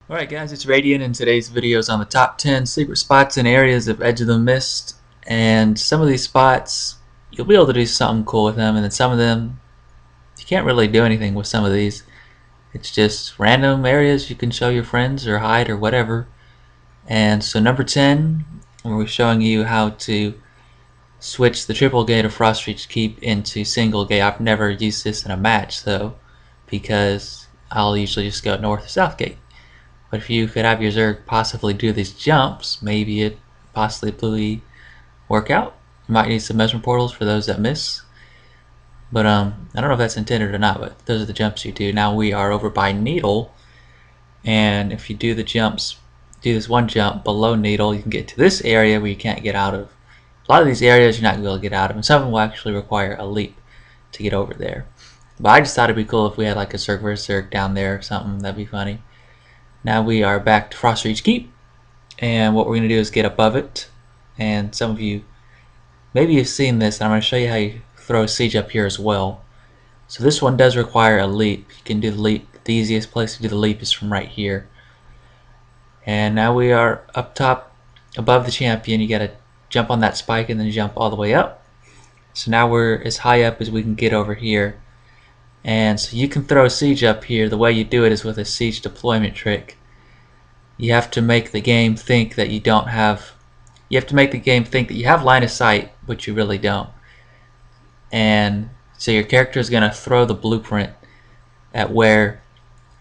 Alright guys, it's Radiant, and today's video is on the top 10 secret spots and areas of Edge of the Mist. And some of these spots, you'll be able to do something cool with them, and then some of them, you can't really do anything with some of these. It's just random areas you can show your friends or hide or whatever. And so number 10, we're showing you how to switch the triple gate of Frostreach Keep into single gate. I've never used this in a match though, because I'll usually just go north or south gate. But if you could have your Zerg possibly do these jumps, maybe it possibly work out. You might need some measurement portals for those that miss. But I don't know if that's intended or not, but those are the jumps you do. Now we are over by Needle, and if you do the jumps, do this one jump below Needle, you can get to this area where you can't get out of. A lot of these areas you're not going to be able to get out of, and some of them will actually require a leap to get over there. But I just thought it'd be cool if we had like a Zerg versus Zerg down there or something. That'd be funny. Now we are back to Frostreach Keep, and what we're going to do is get above it. And some of you, maybe you've seen this, and I'm going to show you how you throw siege up here as well. So this one does require a leap. You can do the leap. The easiest place to do the leap is from right here. And now we are up top above the champion. You got to jump on that spike and then jump all the way up. So now we're as high up as we can get over here. And so you can throw a siege up here. The way you do it is with a siege deployment trick. You have to make the game think that you don't have. You have to make the game think that you have line of sight, but you really don't. And so your character is going to throw the blueprint at where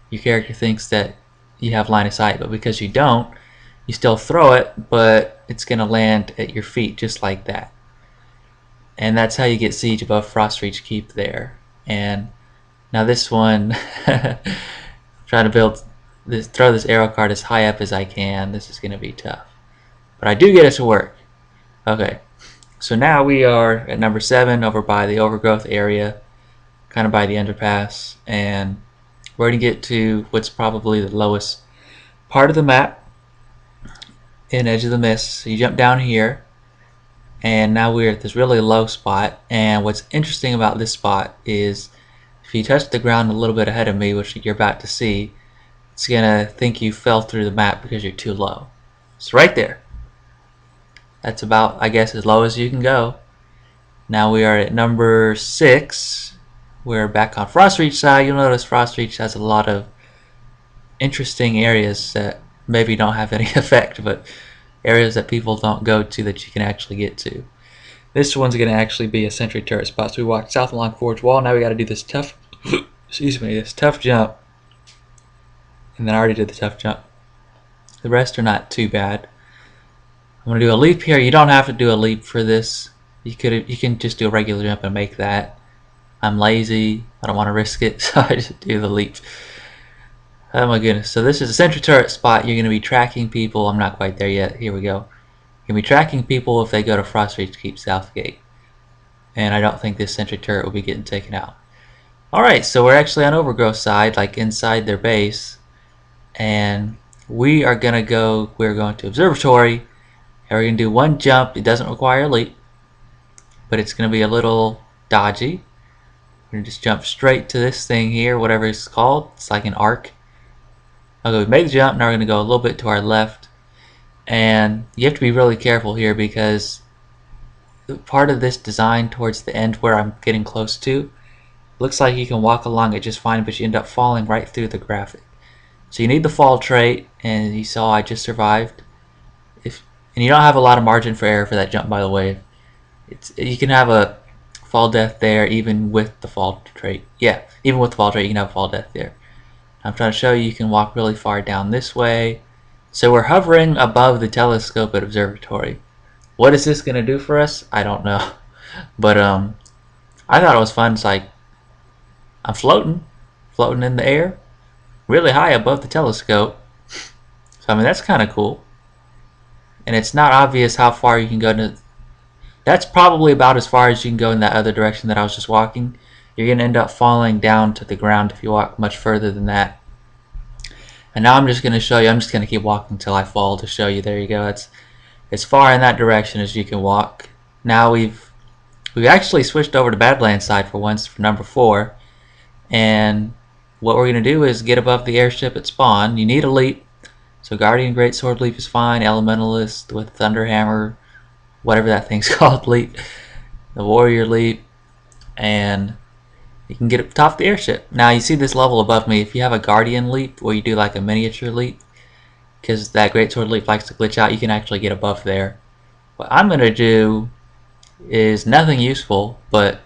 your character thinks that you have line of sight, but because you don't, you still throw it, but it's going to land at your feet just like that. And that's how you get siege above Frostreach Keep there. And now this one, I'm trying to build this, throw this arrow card as high up as I can. This is going to be tough, but I do get it to work. Okay, so now we are at number 7 over by the overgrowth area, kind of by the underpass, and we're going to get to what's probably the lowest part of the map in Edge of the Mist. So you jump down here, and now we're at this really low spot. And what's interesting about this spot is if you touch the ground a little bit ahead of me, which you're about to see, it's gonna think you fell through the map because you're too low. It's right there. That's about, I guess, as low as you can go. Now we are at number 6. We're back on Frostreach side. You'll notice Frostreach has a lot of interesting areas that maybe don't have any effect, but areas that people don't go to that you can actually get to. This one's going to actually be a sentry turret spot. So we walked south along Forge Wall. Now we got to do this tough, excuse me, this tough jump. And then I already did the tough jump. The rest are not too bad. I'm going to do a leap here. You don't have to do a leap for this. You can just do a regular jump and make that. I'm lazy. I don't want to risk it, so I just do the leap. Oh my goodness. So this is a sentry turret spot. You're going to be tracking people. I'm not quite there yet. Here we go. You're going to be tracking people if they go to Frostreach Keep Southgate. And I don't think this sentry turret will be getting taken out. Alright, so we're actually on Overgrowth side, like inside their base. And we are going to go, we're going to Observatory. And we're going to do one jump. It doesn't require a leap, but it's going to be a little dodgy. We're going to just jump straight to this thing here, whatever it's called. It's like an arc. Okay, we made the jump. Now we're going to go a little bit to our left. And you have to be really careful here because part of this design towards the end where I'm getting close to, looks like you can walk along it just fine, but you end up falling right through the graphic. So you need the fall trait, and you saw I just survived. And you don't have a lot of margin for error for that jump, by the way. You can have a fall death there even with the fall trait. Yeah, even with the fall trait you can have a fall death there. I'm trying to show you can walk really far down this way. So we're hovering above the telescope at Observatory. What is this going to do for us? I don't know. But I thought it was fun. It's like I'm floating in the air, really high above the telescope. So I mean, that's kind of cool. And it's not obvious how far you can go to. That's probably about as far as you can go in that other direction that I was just walking. You're going to end up falling down to the ground if you walk much further than that. And now I'm just going to show you. I'm just going to keep walking until I fall to show you. There you go. It's as far in that direction as you can walk. Now we've actually switched over to Badlands side for once for number 4. And what we're going to do is get above the airship at spawn. You need a leap. So Guardian Greatsword Leap is fine, Elementalist with Thunderhammer, whatever that thing's called, leap, the Warrior Leap, and you can get up top of the airship. Now you see this level above me, if you have a Guardian Leap where you do like a miniature leap, because that Greatsword Leap likes to glitch out, you can actually get above there. What I'm going to do is nothing useful, but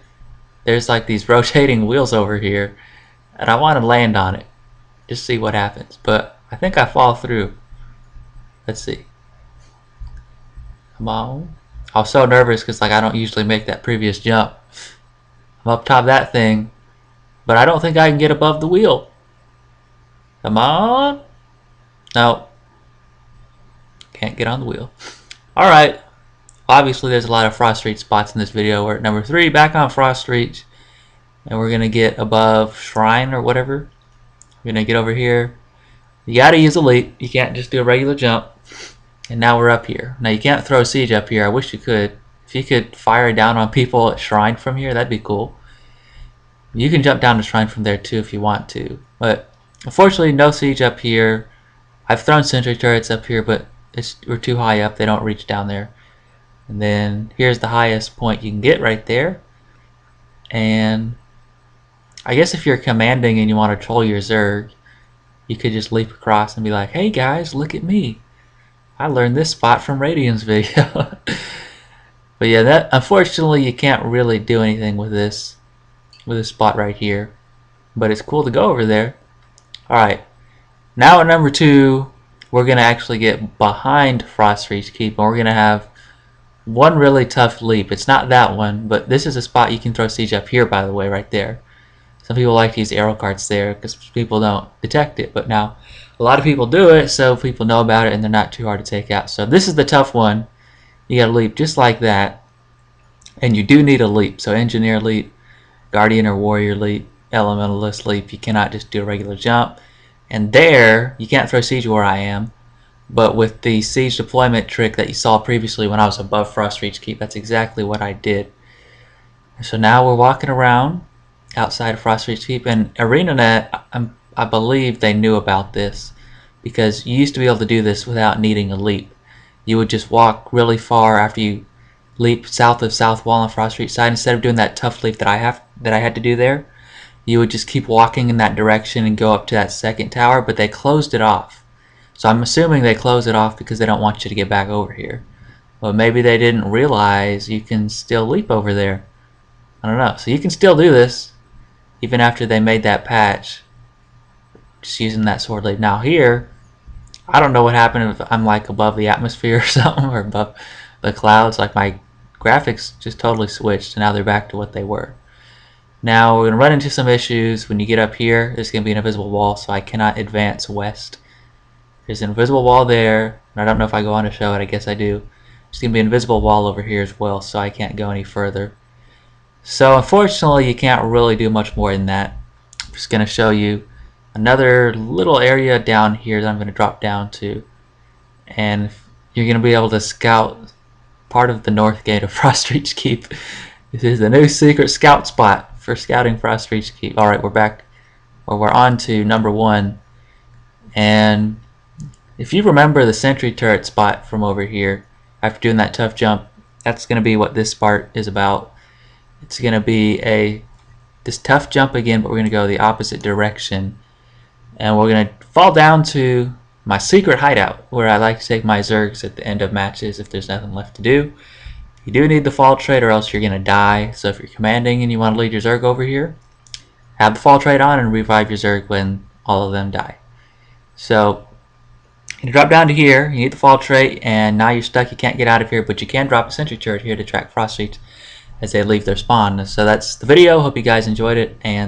there's like these rotating wheels over here, and I want to land on it, just see what happens. But I think I fall through. Let's see. Come on. I was so nervous because like I don't usually make that previous jump. I'm up top of that thing, but I don't think I can get above the wheel. Come on. No. Can't get on the wheel. Alright. Obviously there's a lot of Frost Reach spots in this video. We're at number 3, back on Frost Reach. And we're going to get above Shrine or whatever. We're going to get over here. You got to use a leap. You can't just do a regular jump. And now we're up here. Now you can't throw siege up here. I wish you could. If you could fire down on people at Shrine from here, that'd be cool. You can jump down to Shrine from there too if you want to. But unfortunately no siege up here. I've thrown sentry turrets up here, but we're too high up. They don't reach down there. And then here's the highest point you can get right there. And I guess if you're commanding and you want to troll your Zerg, you could just leap across and be like, hey guys, look at me. I learned this spot from Radiant's video. But yeah, that unfortunately you can't really do anything with this spot right here. But it's cool to go over there. Alright. Now at number 2, we're gonna actually get behind Frost Reach Keep, and we're gonna have one really tough leap. It's not that one, but this is a spot you can throw siege up here, by the way, right there. Some people like to use arrow carts there because people don't detect it, but now a lot of people do it, so people know about it and they're not too hard to take out. So this is the tough one. You gotta leap just like that, and you do need a leap. So Engineer Leap, Guardian or Warrior Leap, Elementalist Leap. You cannot just do a regular jump. And there, you can't throw siege where I am, but with the siege deployment trick that you saw previously when I was above Frost Reach Keep, that's exactly what I did. So now we're walking around outside of Frost Reach Keep, and ArenaNet, I believe they knew about this, because you used to be able to do this without needing a leap. You would just walk really far after you leap south of South Wall on Frost Reach side. Instead of doing that tough leap that I had to do there, you would just keep walking in that direction and go up to that second tower, but they closed it off. So I'm assuming they closed it off because they don't want you to get back over here. But maybe they didn't realize you can still leap over there. I don't know. So you can still do this even after they made that patch, just using that sword leap. Now here, I don't know what happened if I'm like above the atmosphere or something, or above the clouds. Like my graphics just totally switched and now they're back to what they were. Now we're going to run into some issues. When you get up here, there's going to be an invisible wall, so I cannot advance west. There's an invisible wall there, and I don't know if I go on to show it. I guess I do. There's going to be an invisible wall over here as well, so I can't go any further. So unfortunately, you can't really do much more than that. I'm just going to show you another little area down here that I'm going to drop down to. And you're going to be able to scout part of the north gate of Frost Reach Keep. This is the new secret scout spot for scouting Frost Reach Keep. Alright, we're back. Well, we're on to number 1. And if you remember the sentry turret spot from over here, after doing that tough jump, that's going to be what this part is about. It's going to be this tough jump again, but we're going to go the opposite direction. And we're going to fall down to my secret hideout, where I like to take my Zergs at the end of matches if there's nothing left to do. You do need the fall trait or else you're going to die. So if you're commanding and you want to lead your Zerg over here, have the fall trait on and revive your Zerg when all of them die. So you drop down to here, you need the fall trait, and now you're stuck. You can't get out of here, but you can drop a sentry turret here to track Frost Reach as they leave their spawn. So that's the video. Hope you guys enjoyed it, and